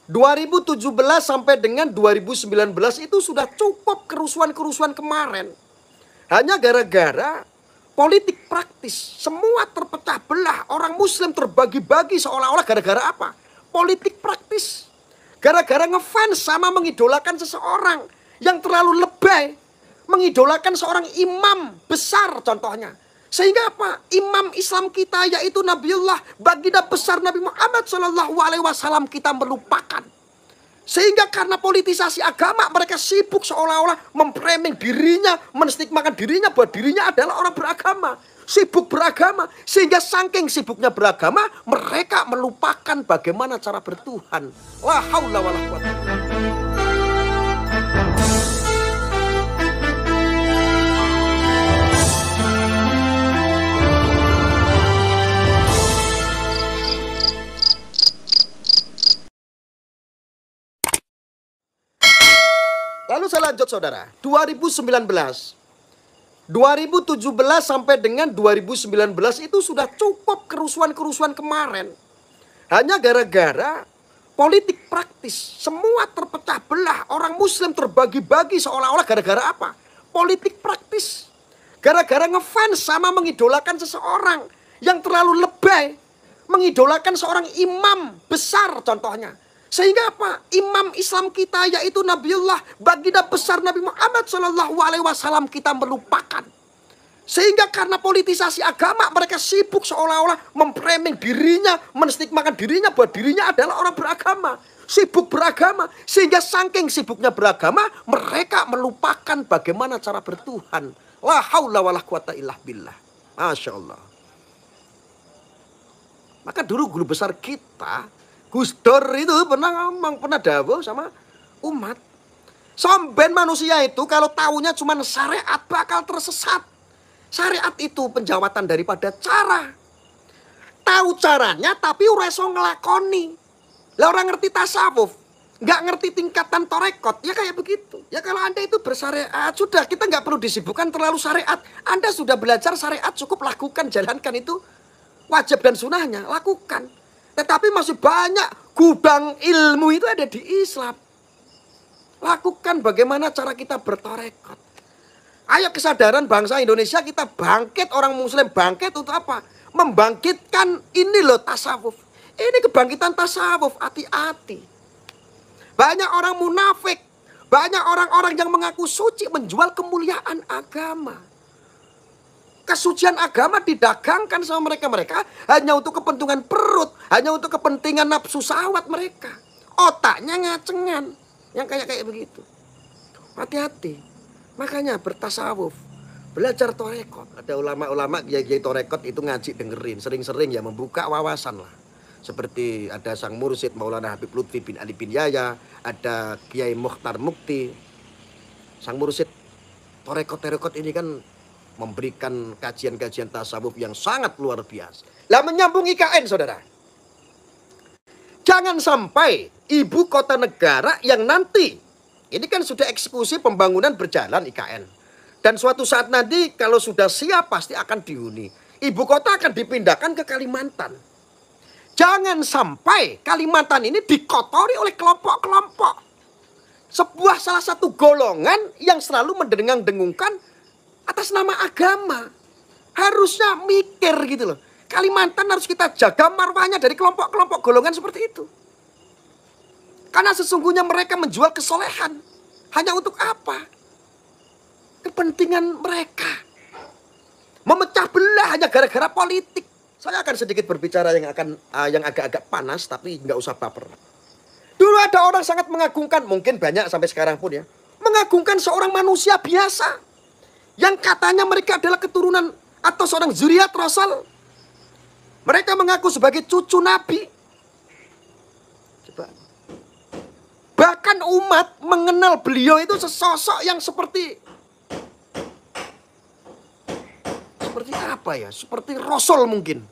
2017 sampai dengan 2019 itu sudah cukup kerusuhan-kerusuhan kemarin. Hanya gara-gara politik praktis. Semua terpecah belah. Orang muslim terbagi-bagi seolah-olah gara-gara apa? Politik praktis. Gara-gara ngefans sama mengidolakan seseorang yang terlalu lebay. Mengidolakan seorang imam besar contohnya. Sehingga apa? Imam Islam kita yaitu Nabiullah baginda besar Nabi Muhammad SAW kita melupakan. Sehingga karena politisasi agama mereka sibuk seolah-olah memframing dirinya, menstigmakan dirinya bahwa dirinya adalah orang beragama. Sibuk beragama. Sehingga saking sibuknya beragama mereka melupakan bagaimana cara bertuhan. La haula wala quwata. Lalu saya lanjut saudara, 2019, 2017 sampai dengan 2019 itu sudah cukup kerusuhan-kerusuhan kemarin. Hanya gara-gara politik praktis, semua terpecah belah, orang muslim terbagi-bagi seolah-olah gara-gara apa? Politik praktis. Gara-gara ngefans sama mengidolakan seseorang yang terlalu lebay, mengidolakan seorang imam besar contohnya. Sehingga apa? Imam Islam kita yaitu Nabiullah baginda besar Nabi Muhammad SAW kita melupakan. Sehingga karena politisasi agama mereka sibuk seolah-olah memframing dirinya, menstigmakan dirinya bahwa dirinya adalah orang beragama. Sibuk beragama. Sehingga saking sibuknya beragama mereka melupakan bagaimana cara bertuhan. La haula wala quwata illa billah. Masya Allah. Maka dulu guru besar kita Gus Dur itu pernah ngomong, pernah dawuh sama umat. Somben manusia itu kalau taunya cuma syariat bakal tersesat. Syariat itu penjawatan daripada cara. Tahu caranya tapi ora iso nglakoni. Lah orang ngerti tasawuf, nggak ngerti tingkatan torekot, ya kayak begitu. Ya kalau Anda itu bersyariat, sudah kita nggak perlu disibukkan terlalu syariat. Anda sudah belajar syariat, cukup lakukan, jalankan itu wajib dan sunahnya, lakukan. Tetapi masih banyak gudang ilmu itu ada di Islam. Lakukan bagaimana cara kita bertorekot. Ayo kesadaran bangsa Indonesia kita bangkit, orang muslim bangkit untuk apa? Membangkitkan ini loh tasawuf. Ini kebangkitan tasawuf, hati-hati. Banyak orang munafik, banyak orang-orang yang mengaku suci menjual kemuliaan agama. Kesucian agama didagangkan sama mereka-mereka hanya untuk kepentingan perut, hanya untuk kepentingan nafsu syahwat mereka. Otaknya ngacengan, yang kayak begitu. Hati-hati. Makanya bertasawuf, belajar torekot. Ada ulama-ulama kiai torekot itu ngaji dengerin, sering-sering ya membuka wawasan lah. Seperti ada Sang Mursyid Maulana Habib Lutfi bin Ali bin Yahya, ada Kiai Mukhtar Mukti. Sang Mursyid torekot ini kan memberikan kajian-kajian tasawuf yang sangat luar biasa. Lah menyambung IKN saudara. Jangan sampai ibu kota negara yang nanti, ini kan sudah eksekusi pembangunan berjalan IKN. Dan suatu saat nanti kalau sudah siap pasti akan dihuni. Ibu kota akan dipindahkan ke Kalimantan. Jangan sampai Kalimantan ini dikotori oleh kelompok-kelompok. Sebuah salah satu golongan yang selalu mendengung-dengungkan atas nama agama. Harusnya mikir gitu loh. Kalimantan harus kita jaga marwahnya dari kelompok-kelompok golongan seperti itu. Karena sesungguhnya mereka menjual kesolehan. Hanya untuk apa? Kepentingan mereka. Memecah belah hanya gara-gara politik. Saya akan sedikit berbicara yang agak-agak panas tapi nggak usah baper. Dulu ada orang sangat mengagungkan, mungkin banyak sampai sekarang pun ya. Mengagungkan seorang manusia biasa. Yang katanya mereka adalah keturunan atau seorang zuriat Rasul. Mereka mengaku sebagai cucu Nabi. Coba. Bahkan umat mengenal beliau itu sesosok yang seperti apa ya? Seperti Rasul mungkin.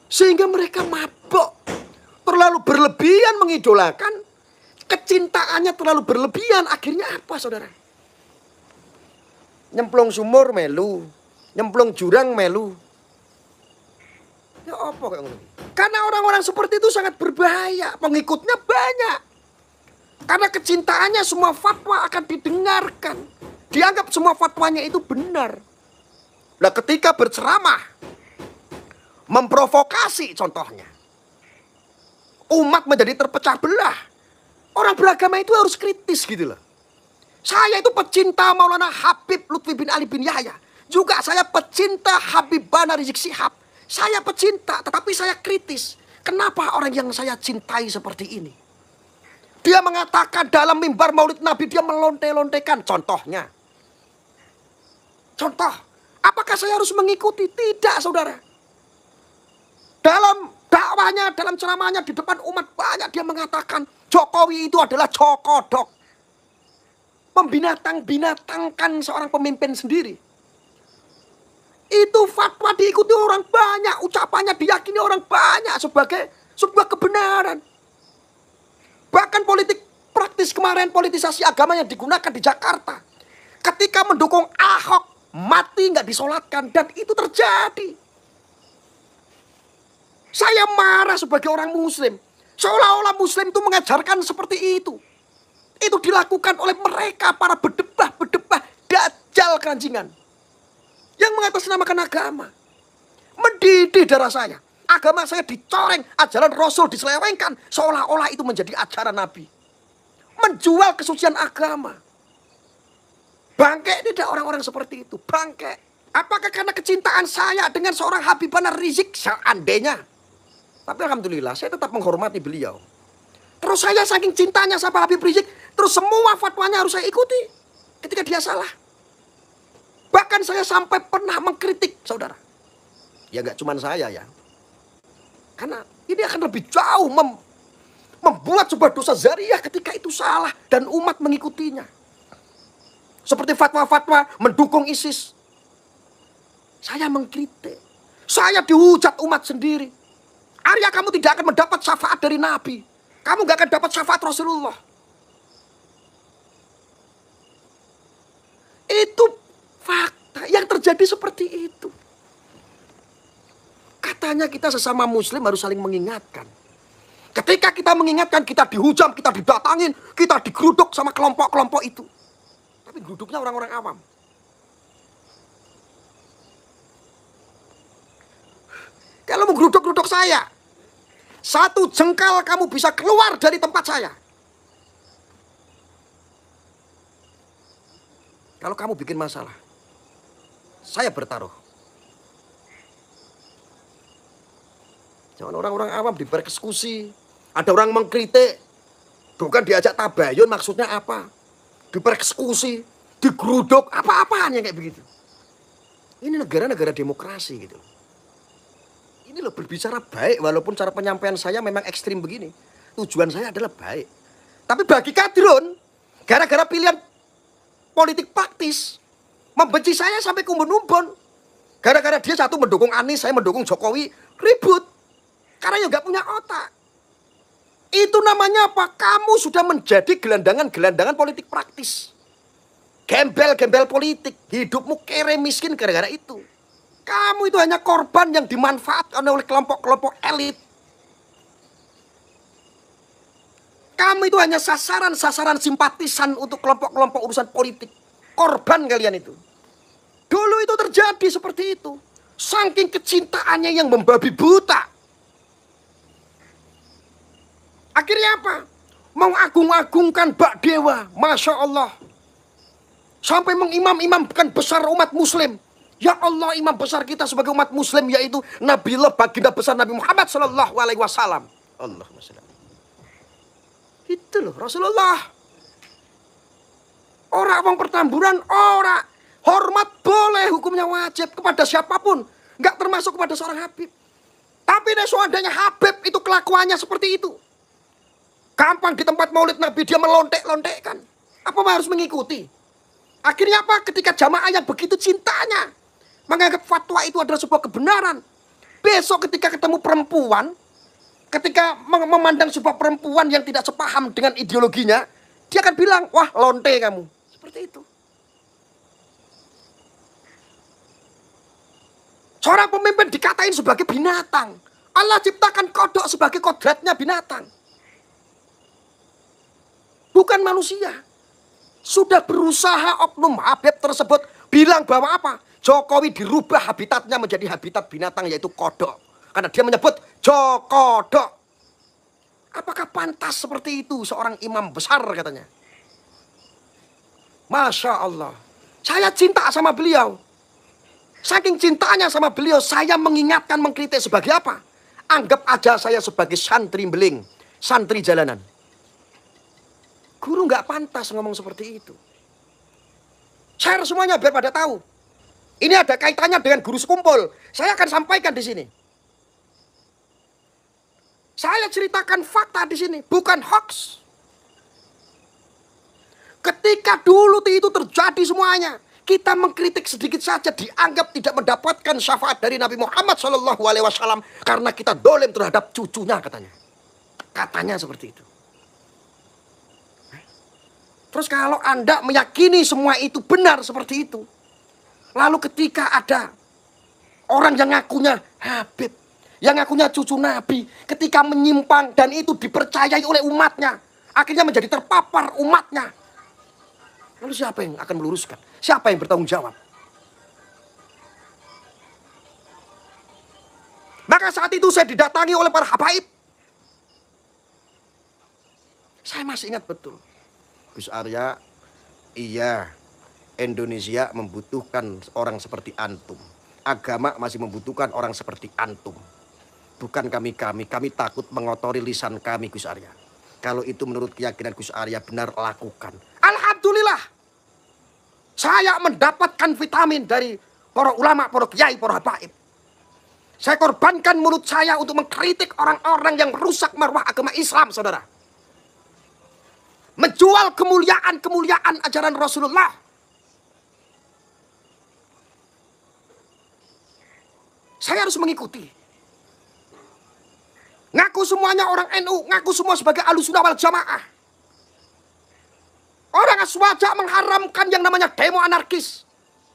Sehingga mereka mabuk. Terlalu berlebihan mengidolakan. Kecintaannya terlalu berlebihan. Akhirnya apa saudara? Nyemplung sumur melu, nyemplung jurang melu. Ya apa kayak ngono? Karena orang-orang seperti itu sangat berbahaya. Pengikutnya banyak. Karena kecintaannya semua fatwa akan didengarkan. Dianggap semua fatwanya itu benar. Nah, ketika berceramah, memprovokasi contohnya, umat menjadi terpecah belah. Orang beragama itu harus kritis gitu loh. Saya itu pecinta Maulana Habib Lutfi bin Ali bin Yahya. Juga saya pecinta Habibana Rizik Syihab. Saya pecinta, tetapi saya kritis. Kenapa orang yang saya cintai seperti ini? Dia mengatakan dalam mimbar Maulid Nabi, dia melonte-lontekan. Contohnya. Contoh. Apakah saya harus mengikuti? Tidak, saudara. Dalam dakwahnya, dalam ceramahnya di depan umat banyak dia mengatakan Jokowi itu adalah cokodok. Membinatang-binatangkan seorang pemimpin sendiri. Itu fatwa diikuti orang banyak. Ucapannya diyakini orang banyak sebagai sebuah kebenaran. Bahkan politik praktis kemarin, politisasi agama yang digunakan di Jakarta. Ketika mendukung Ahok, mati nggak disolatkan. Dan itu terjadi. Saya marah sebagai orang muslim. Seolah-olah muslim itu mengajarkan seperti itu. Itu dilakukan oleh mereka, para bedebah-bedebah, dajjal keranjingan. Yang mengatasnamakan agama. Mendidih darah saya. Agama saya dicoreng, ajaran Rasul diselewengkan. Seolah-olah itu menjadi ajaran Nabi. Menjual kesucian agama. Bangke tidak orang-orang seperti itu. Bangke. Apakah karena kecintaan saya dengan seorang Habibana Rizik? Seandainya. Tapi alhamdulillah saya tetap menghormati beliau. Terus saya saking cintanya sama Habib Rizik, terus semua fatwanya harus saya ikuti ketika dia salah. Bahkan saya sampai pernah mengkritik, saudara. Ya nggak cuma saya ya. Karena ini akan lebih jauh membuat sebuah dosa zariah ketika itu salah dan umat mengikutinya. Seperti fatwa-fatwa mendukung ISIS. Saya mengkritik. Saya dihujat umat sendiri. Arya, kamu tidak akan mendapat syafaat dari Nabi. Kamu gak akan dapat syafaat Rasulullah. Itu fakta yang terjadi seperti itu. Katanya kita sesama muslim harus saling mengingatkan. Ketika kita mengingatkan, kita dihujam, kita didatangin, kita digeruduk sama kelompok-kelompok itu. Tapi geruduknya orang-orang awam. Kalau menggeruduk-geruduk saya, satu jengkal kamu bisa keluar dari tempat saya. Kalau kamu bikin masalah, saya bertaruh. Jangan orang-orang awam dipersekusi. Ada orang mengkritik, bukan diajak tabayun, maksudnya apa? Dipersekusi, digeruduk, apa-apaan yang kayak begitu. Ini negara-negara demokrasi gitu. Ini loh berbicara baik, walaupun cara penyampaian saya memang ekstrim begini. Tujuan saya adalah baik. Tapi bagi kadrun, gara-gara pilihan politik praktis, membenci saya sampai kumbun-umbun. Gara-gara dia satu mendukung Anies, saya mendukung Jokowi, ribut. Karena ya gak punya otak. Itu namanya apa? Kamu sudah menjadi gelandangan-gelandangan politik praktis. Gembel-gembel politik. Hidupmu kere miskin gara-gara itu. Kamu itu hanya korban yang dimanfaatkan oleh kelompok-kelompok elit. Kamu itu hanya sasaran-sasaran simpatisan untuk kelompok-kelompok urusan politik. Korban kalian itu. Dulu itu terjadi seperti itu. Saking kecintaannya yang membabi buta. Akhirnya apa? Mengagung-agungkan Bak Dewa. Masya Allah. Sampai mengimam-imamkan besar umat muslim. Ya Allah, imam besar kita sebagai umat muslim yaitu Nabiullah baginda besar Nabi Muhammad sallallahu alaihi wasallam. Allahumma shalli. Itu loh Rasulullah. Orang pertamburan, orang hormat boleh, hukumnya wajib kepada siapapun, nggak termasuk kepada seorang Habib. Tapi seandainya Habib itu kelakuannya seperti itu, gampang di tempat Maulid Nabi dia melontek-lontekkan, apa harus mengikuti? Akhirnya apa? Ketika jamaah yang begitu cintanya menganggap fatwa itu adalah sebuah kebenaran. Besok ketika ketemu perempuan, ketika memandang sebuah perempuan yang tidak sepaham dengan ideologinya, dia akan bilang, wah lonte kamu. Seperti itu. Seorang pemimpin dikatain sebagai binatang. Allah ciptakan kodok sebagai kodratnya binatang. Bukan manusia. Sudah berusaha oknum Habib tersebut bilang bahwa apa? Jokowi dirubah habitatnya menjadi habitat binatang yaitu kodok. Karena dia menyebut Jokodok. Apakah pantas seperti itu seorang imam besar katanya? Masya Allah. Saya cinta sama beliau. Saking cintanya sama beliau, saya mengingatkan, mengkritik sebagai apa? Anggap aja saya sebagai santri beling, santri jalanan. Guru nggak pantas ngomong seperti itu. Share semuanya biar pada tahu. Ini ada kaitannya dengan guru sekumpul. Saya akan sampaikan di sini. Saya ceritakan fakta di sini, bukan hoax. Ketika dulu itu terjadi semuanya, kita mengkritik sedikit saja dianggap tidak mendapatkan syafaat dari Nabi Muhammad SAW karena kita dolim terhadap cucunya katanya. Katanya seperti itu. Terus kalau Anda meyakini semua itu benar seperti itu, lalu ketika ada orang yang ngakunya Habib, yang ngakunya cucu Nabi, ketika menyimpang dan itu dipercayai oleh umatnya, akhirnya menjadi terpapar umatnya. Lalu siapa yang akan meluruskan? Siapa yang bertanggung jawab? Maka saat itu saya didatangi oleh para habaib. Saya masih ingat betul. Gus Arya, iya, Indonesia membutuhkan orang seperti antum. Agama masih membutuhkan orang seperti antum. Bukan kami takut mengotori lisan kami, Gus Arya. Kalau itu menurut keyakinan Gus Arya benar, lakukan. Alhamdulillah, saya mendapatkan vitamin dari para ulama, para kiai, para habaib. Saya korbankan mulut saya untuk mengkritik orang-orang yang merusak marwah agama Islam, saudara. Menjual kemuliaan ajaran Rasulullah. Saya harus mengikuti. Ngaku semuanya orang NU, ngaku semua sebagai Ahlussunnah wal Jamaah. Orang Aswaja mengharamkan yang namanya demo anarkis.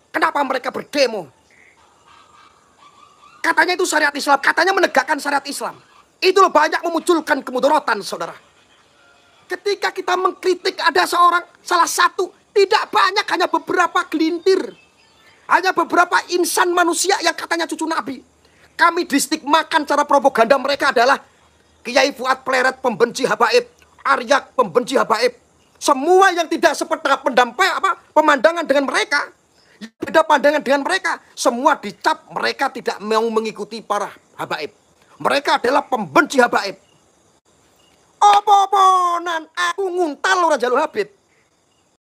Kenapa mereka berdemo? Katanya itu syariat Islam, katanya menegakkan syariat Islam. Itu banyak memunculkan kemudaratan, saudara. Ketika kita mengkritik ada salah satu, tidak banyak, hanya beberapa gelintir. Hanya beberapa insan manusia yang katanya cucu Nabi. Kami distigmakan, cara propaganda mereka adalah Kiai Fuad Pleret pembenci habaib, Aryak pembenci habaib. Semua yang tidak seperti pemandangan dengan mereka, beda pandangan dengan mereka, semua dicap mereka tidak mau mengikuti para habaib. Mereka adalah pembenci habaib. Opo-oponan aku nguntal ora jalur Habib.